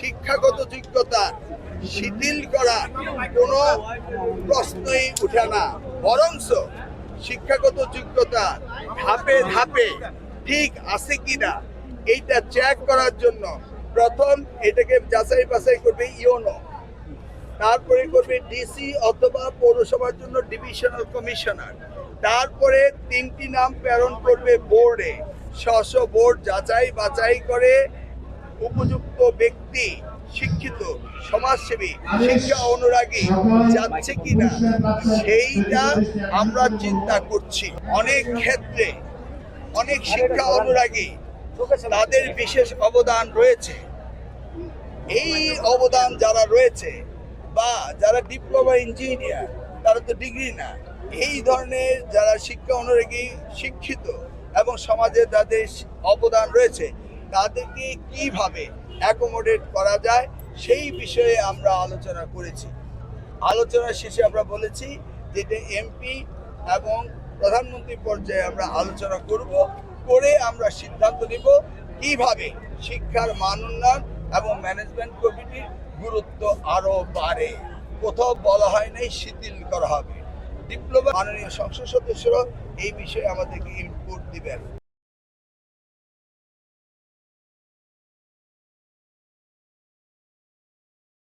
শিক্ষাগত যোগ্যতা শিথিল করা কোনো প্রশ্নই উঠে না, বরঞ্চ শিক্ষাগত যোগ্যতা ধাপে ধাপে ঠিক আছে কিনা এইটা চেক করার জন্য প্রথম এটাকে যাচাই বাছাই করবে ইউনো, তারপরে করবে ডিসি অথবা পৌরসভার জন্য ডিভিশনাল কমিশনার, তারপরে 3টি নাম প্রেরণ করবে বোর্ডে। স্ব বোর্ড যাচাই বাছাই করে উপযুক্ত ব্যক্তি, শিক্ষিত, সমাজসেবী, শিক্ষা অনুরাগী যাচ্ছে কিনা সেইটা আমরা চিন্তা করছি। অনেক ক্ষেত্রে অনেক শিক্ষা অনুরাগী তাদের বিশেষ অবদান রয়েছে। এই অবদান যারা রয়েছে বা যারা ডিপ্লোমা ইঞ্জিনিয়ার, তারা তো ডিগ্রি না, এই ধরনের যারা শিক্ষা অনুরাগী, শিক্ষিত এবং সমাজে যাদের অবদান রয়েছে তাদেরকে কিভাবে অ্যাকোমোডেট করা যায় সেই বিষয়ে আমরা আলোচনা করেছি। আলোচনার শেষে আমরা বলেছি যে এটা এমপি এবং প্রধানমন্ত্রী পর্যায়ে আমরা আলোচনা করে আমরা সিদ্ধান্ত নিব কিভাবে শিক্ষার মান উন্নয়ন এবং ম্যানেজমেন্ট কমিটির গুরুত্ব আরো বাড়ে। কোথাও বলা হয় নাই শিথিল করা হবে। ডিপ্লোমা মাননীয় সংসদ সদস্যরা এই বিষয়ে আমাদেরকে ইনপুট দিবেন।